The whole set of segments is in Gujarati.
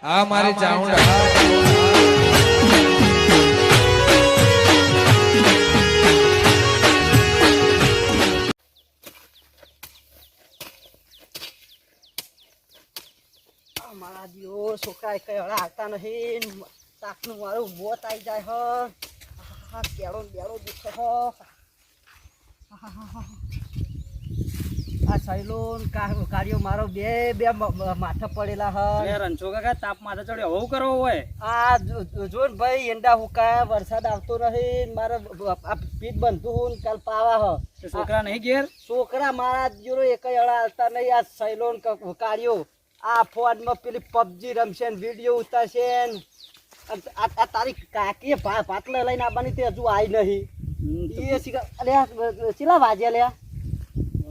આ મારી ચાઉંડા મારા દિયો છોકરા કઈ હળા આવતા નહીં તાકનું મારું મોત આવી જાય કેળો બેળો દુખે આ સૈલોન કાર્યો મારો બે બે માથા પડેલા રણછો કાકા તાપ માથે ચડ્યો હવે કરવો હોય આ જો ને ભાઈ એંડા હુકાયા વરસાદ આવતો નહીં મારે આ પીઠ બનતું કાલ પાવા છોકરા નહીં ઘેર છોકરા મારા જોડે એક હળા આવતા નહીં આ સૈલોન કાર્યો આ ફોનમાં પેલી પબજી રમશે ને વિડીયો ઉતારશે આ તારી કાકી પાટલા લઈને આવવાની તે હજુ આવી નહીં એ શીખા અલે ચેલા વાજ્યા લ્યા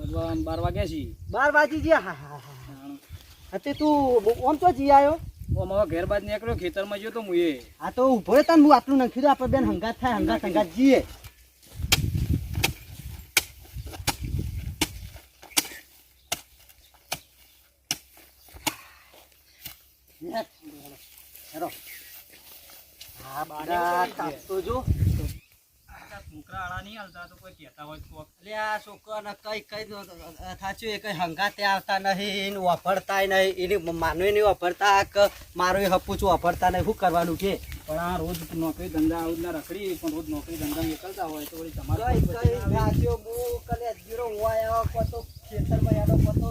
12 વાગ્યા છે 12 વાજી ગયા હા તે તું ઓમ તો જી આવ્યો ઓમ હવે ઘેર બાદ નીકળ્યો ખેતરમાં ગયો તો મુએ હા તો ઉભો રહે તને હું આટલું નાખી દઉં આપણે બેન હંગાત થાય હંગાત જીએ હા બારા તાપતો જો છોકરા આળા નહીં હાલતા તો કોઈ કહેતા હોય તો અલ્યા છોકરાને કઈ થાચ્યું એ કઈ હંગાતે આવતા નહીં વાપરતા નહીં એની માનવી નહીં વાપરતા કે મારો એ હપુચું વાપરતા નહીં શું કરવાનું છે પણ આ રોજ નોકરી ધંધા આવના રખડી પણ રોજ નોકરી ધંધા નીકળતા હોય તો વળી તમારે કઈ થાચ્યો હું કલે જીરો હું આવ્યો કોતો ખેતરમાં યાદો કોતો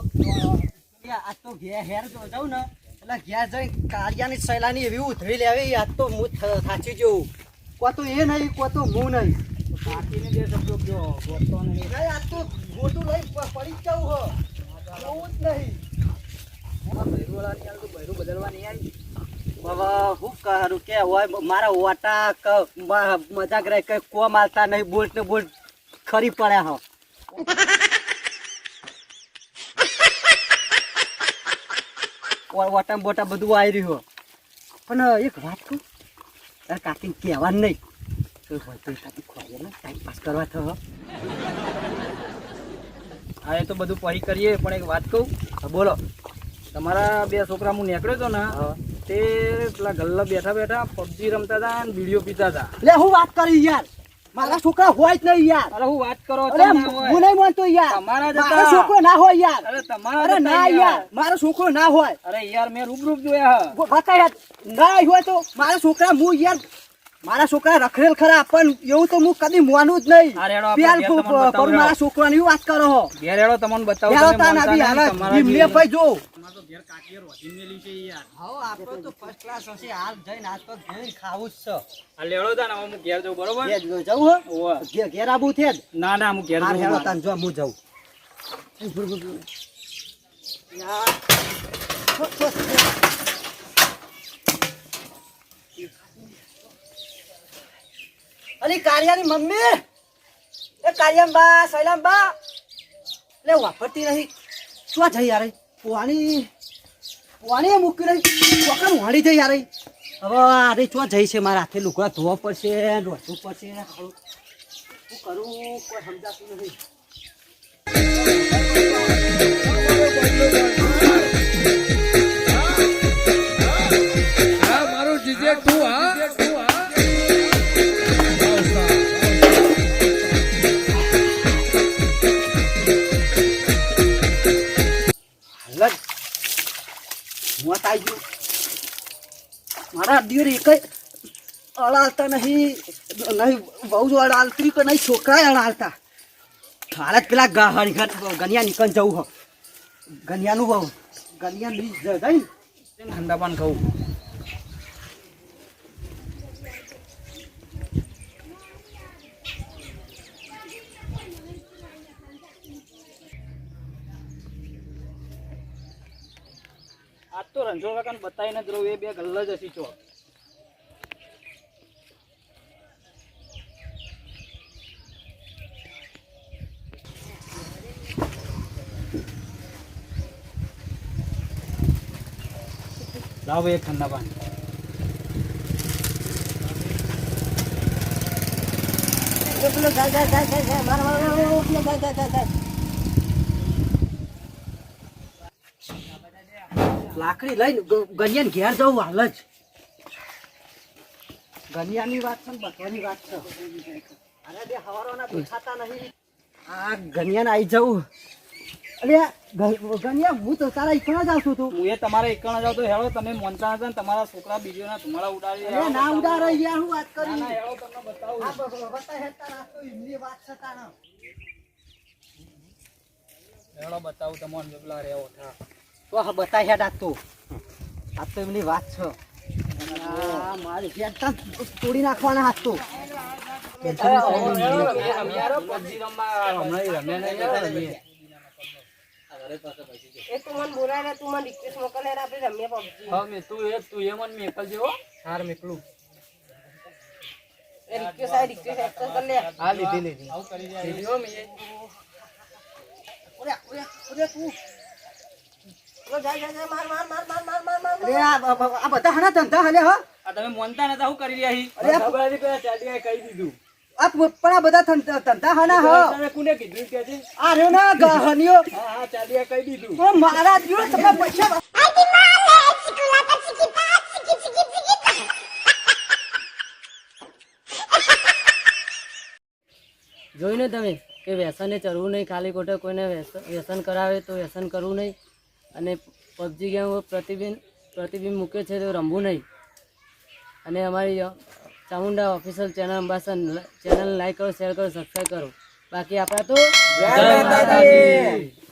આ તો હેર જાઉં ને એટલે ઘેર જઈ કાળિયાની સૈલાની એવી ઉધરી લેવી આ તો હું થાચી જવું કોતો એ નહીં કોતો હું નહીં કાકીને બે શબ્દો કયો ગોતતો નહીં આ તો ગોટું લઈ પડી જ જવું એવું જ નહીં બૈરું બદલવા નહીં આવી બાબા શું કરું કે હોય મારા ઓટા મજાક રહે કઈ કોમ આવતા નહીં બોલ્ટ ને બોલ્ટ ખરી પડ્યા હો ઓટા બોટા બધું આવી રહ્યું પણ એક વાત કહું તારે કાકીને કહેવાનું નહીં તો હોય તો કાકી ખોવાય ને ટાઈમ પાસ કરવા થયો હા એ તો બધું પહી કરીએ પણ એક વાત કહું બોલો તમારા બે છોકરા હું નીકળ્યો હતો ને તે પેલા ગલ્લા બેઠા બેઠા પબજી રમતા હતા અને બીડીઓ પીતા હતા લે હું વાત કરી યાર મારા છોકરા હોય જ નહીં યાર અરે હું વાત કરો અરે હું નહીં માનતો યાર તમારા મારો છોકરો ના હોય યાર અરે તમારા અરે ના યાર મારો છોકરો ના હોય અરે યાર મેં રૂપ જોયા બતા ના હોય તો મારા છોકરા હું યાર મારા છોકરા રખડેલ ખરા પણ એવું તો હું કદી માનું જ નહીં મારા છોકરા ની વાત કરો હો ઘેર હેડો તમને બતાવો ભાઈ જો તો ઘેર કાકીએ રોધી મેલી છે યાર હા આપણો તો ફર્સ્ટ ક્લાસ હશે હાલ જઈને આજ તો જોઈને ખાવું જ છે આ લેડો તા ને હું ઘેર જઉં બરોબર જવું હો ઘેર આવું છે ના ના હું ઘેર જઉં જો હું જાઉં અલી કાળિયાની મમ્મી એ કાળિયાબા સૈલામબા લે વાપરતી નહીં શું જઈ યાર પોણી મૂકી રહી ચોકન વાળી જઈ યાર હવે અરે શું જઈ છે મારા હાથે લુગડા ધોવા પડશે રોધવું પડશે શું કરું કોઈ સમજાતું નથી આ મારું જીજે તું હા મારા દિયર એક અડાલતા નહીં બહુ જ અડાલતી કે નહીં છોકરા અડાલતા હાલત પેલા ગનિયા નીકળ જવું હો ગનિયાનું બહુ ગનિયા ની જઈ ઠંડા પાન ખાવું આજ તો રણછોડ કાકાને બતાવીને જ રહું એ બે ગલ્લ જ હશી છો લાવો એક ઠંડા પાન લાકડી લઈને ગનિયાને ઘેર જવું હાલ જ. ગનિયાની વાત છે ને બધાની વાત છે. અરે બે હવારોના દેખાતા નહીં. આ ગનિયાને આવી જવું. અરે ગનિયા હું તો તારા ઈકણા જ આવતો હતો. હું એ તમારા એકણ જાવ તો હેળો તમે મોનતા હતા ને તમારા છોકરા બીજોના ધુમાડા ઉડાડી અરે ના ઉડાડો યાર હું વાત કરી. ના, હેળો તમને બતાવું. આ બતા હેતા રાસ્તો એમની વાત છે તારા. હેળો બતાવું તમને પેલા રેવો થા. તો હા બતા હેડ આ તો એમની વાત છે. આ મારી હેડ તા તોડી નાખવાના હાથ તો. પબજી રમવા હમણાં રમ્યા નહીં. એ તું મને બોલાય ને તું મને રિક્વેસ્ટ મોકલે ને આપણે રમીએ પબજી. હા મેં તું એ મને મેકલજે હો. હાર મેકલું. એ રિક્વેસ્ટ એક્સેપ્ટ કર લે. હા લીધી. આવું કરી જાય. લીધી હો મેં. ઓરે તું ઓ જા માર. અરે આ બધા હના ધંધા હલે હા. આ તમે મોનતા નતા શું કરી રહ્યા છી? અરે આ ખબર હતી પેલા ચાડિયાએ કહી દીધું. આ પણ આ બધા ધંધા હના હા. તમે કોને કીધું કે છે? આ રહ્યો ના ગહનિયો. હા ચાડિયાએ કહી દીધું. ઓ મારા જોડે તમે પૈસા જોઈને તમે કે વ્યસને ચડવું નહીં, ખાલી ખોટે કોઈને વ્યસન કરાવે તો વ્યસન કરવું નહીં, અને પબજી ગેમ પ્રતિબિંબ મૂકે છે તો રમવું નહીં. અને અમારી Chamunda official channel Ambasan channel like કરો, શેર કરો, સબસ્ક્રાઈબ કરો. બાકી આપણે તો જય માતાજી.